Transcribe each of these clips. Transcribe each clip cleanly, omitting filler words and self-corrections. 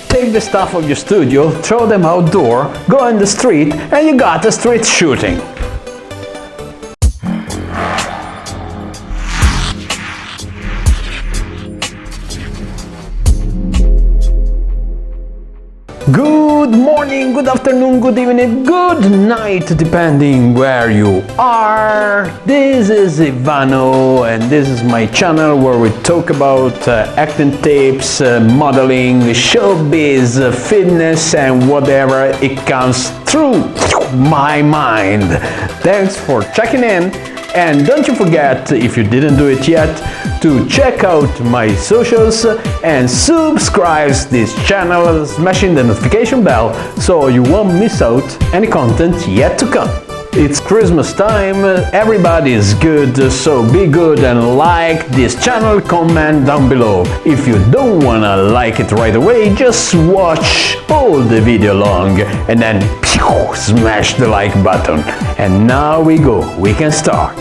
Take the stuff of your studio, throw them outdoor, go in the street, and you got a street shooting. Good morning, good afternoon, good evening, good night, depending where you are. This is Ivano and this is my channel where we talk about acting tips, modeling, showbiz, fitness and whatever it comes through my mind. Thanks for checking in. And don't you forget, if you didn't do it yet, to check out my socials and subscribe to this channel, smashing the notification bell so you won't miss out any content yet to come. It's Christmas time, everybody is good, so be good and like this channel, comment down below. If you don't wanna like it right away, just watch all the video long and then smash the like button. And now we can start.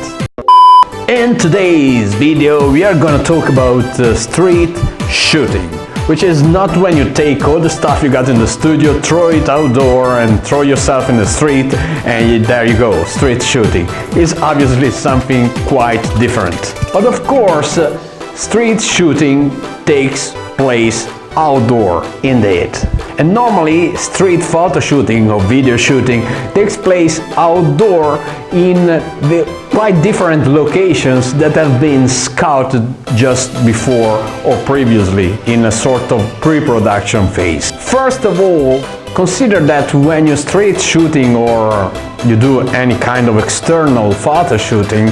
In today's video we are gonna talk about street shooting, which is not when you take all the stuff you got in the studio, throw it outdoor and throw yourself in the street and there you go, street shooting. It's obviously something quite different. But of course, street shooting takes place outdoor indeed. And normally street photo shooting or video shooting takes place outdoor in the quite different locations that have been scouted just before or previously in a sort of pre-production phase. First of all, consider that when you're street shooting or you do any kind of external photo shooting,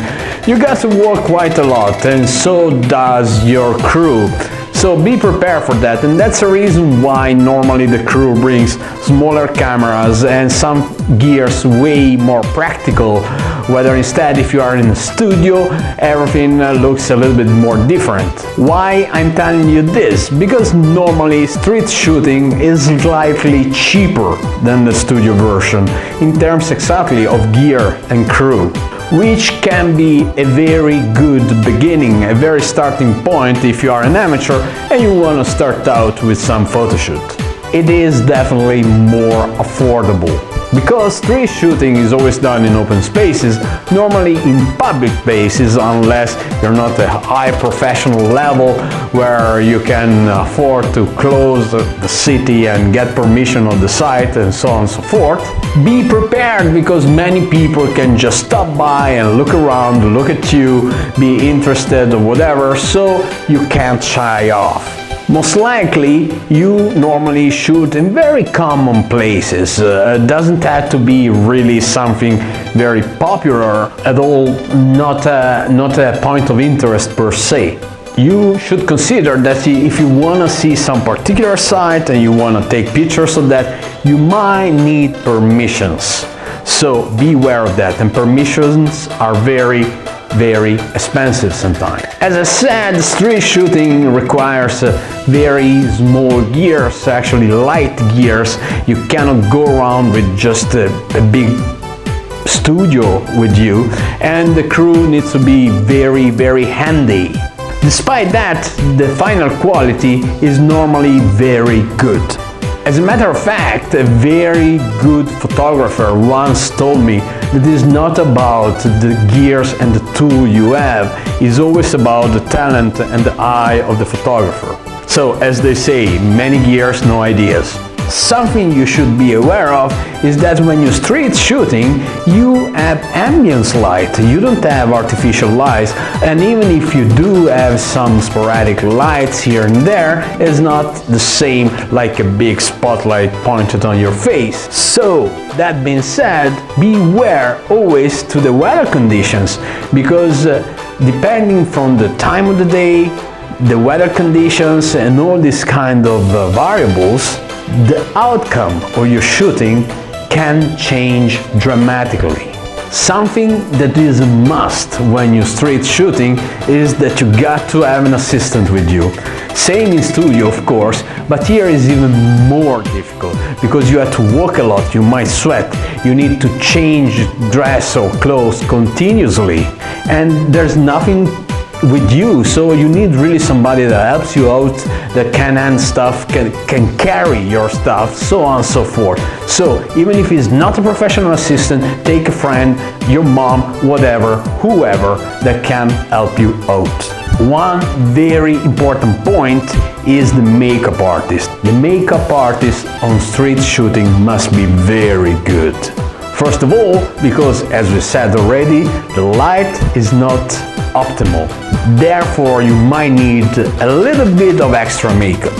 you got to work quite a lot, and so does your crew. So be prepared for that, and that's the reason why normally the crew brings smaller cameras and some gears way more practical, whether instead if you are in a studio everything looks a little bit more different. Why I'm telling you this? Because normally street shooting is slightly cheaper than the studio version in terms exactly of gear and crew, which can be a very good beginning, a very starting point if you are an amateur and you want to start out with some photo shoot. It is definitely more affordable. Because street shooting is always done in open spaces, normally in public spaces, unless you're not a high professional level where you can afford to close the city and get permission on the site and so on and so forth. Be prepared because many people can just stop by and look around, look at you, be interested or whatever, so you can't shy off. Most likely, you normally shoot in very common places. It doesn't have to be really something very popular at all, not a point of interest per se. You should consider that if you want to see some particular site and you want to take pictures of that, you might need permissions. So be aware of that, and permissions are very expensive sometimes. As I said, street shooting requires very small gears, actually light gears. You cannot go around with just a big studio with you, and the crew needs to be very handy. Despite that, the final quality is normally very good. As a matter of fact, a very good photographer once told me that it's not about the gears and the tool you have, it's always about the talent and the eye of the photographer. So, as they say, many gears, no ideas. Something you should be aware of is that when you're street shooting, you have ambience light, you don't have artificial lights, and even if you do have some sporadic lights here and there, it's not the same like a big spotlight pointed on your face. So, that being said, beware always to the weather conditions, because depending from the time of the day, the weather conditions and all these kind of variables, the outcome of your shooting can change dramatically. Something that is a must when you're street shooting is that you got to have an assistant with you. Same in studio, of course, but here is even more difficult because you have to walk a lot, you might sweat, you need to change dress or clothes continuously, and there's nothing with you, so you need really somebody that helps you out, that can hand stuff, can carry your stuff, so on and so forth. So even if he's not a professional assistant, take a friend, your mom, whatever, whoever that can help you out. One very important point is the makeup artist. The makeup artist on street shooting must be very good. First of all, because as we said already, the light is not optimal. Therefore, you might need a little bit of extra makeup.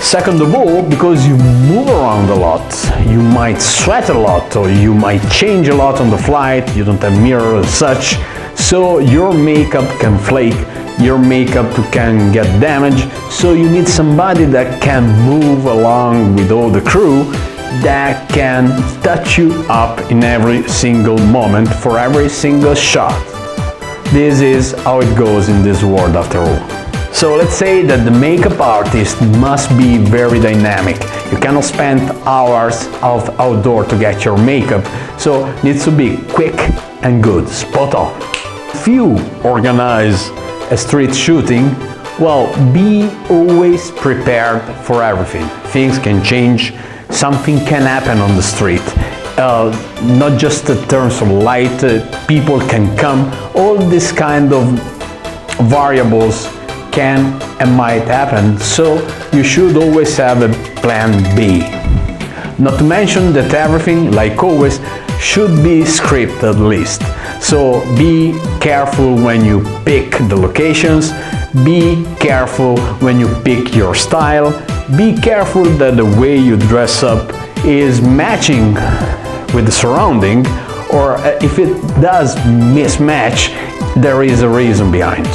Second of all, because you move around a lot, you might sweat a lot, or you might change a lot on the flight, you don't have mirror as such, so your makeup can flake, your makeup can get damaged, so you need somebody that can move along with all the crew, that can touch you up in every single moment for every single shot. This is how it goes in this world after all. So let's say that the makeup artist must be very dynamic. You cannot spend hours outdoor to get your makeup, so it needs to be quick and good, spot on. If you organize a street shooting, well, be always prepared for everything. Things can change, something can happen on the street. Not just in terms of light, people can come, all this kind of variables can and might happen, so you should always have a plan B. Not to mention that everything, like always, should be scripted at least. So be careful when you pick the locations, be careful when you pick your style, be careful that the way you dress up is matching with the surrounding, or if it does mismatch, there is a reason behind.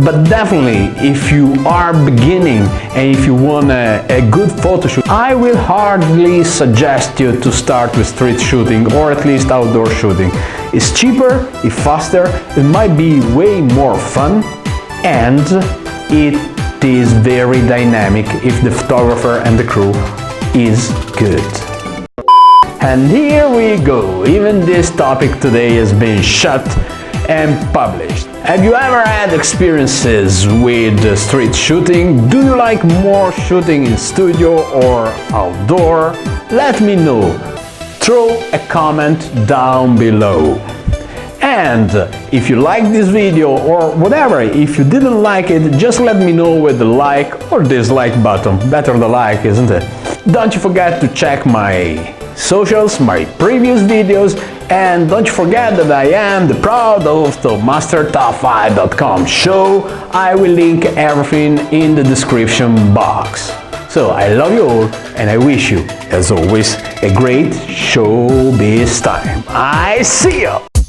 But definitely, if you are beginning and if you want a good photo shoot, I will hardly suggest you to start with street shooting or at least outdoor shooting. It's cheaper, it's faster, it might be way more fun, and it is very dynamic if the photographer and the crew is good. And here we go, even this topic today has been shot and published. Have you ever had experiences with street shooting? Do you like more shooting in studio or outdoor? Let me know. Throw a comment down below. And if you like this video or whatever, if you didn't like it, just let me know with the like or dislike button. Better the like, isn't it? Don't you forget to check my socials, my previous videos, and don't you forget that I am the proud host of MasterTop5.com show. I will link everything in the description box. So I love you all, and I wish you, as always, a great showbiz time. I see you!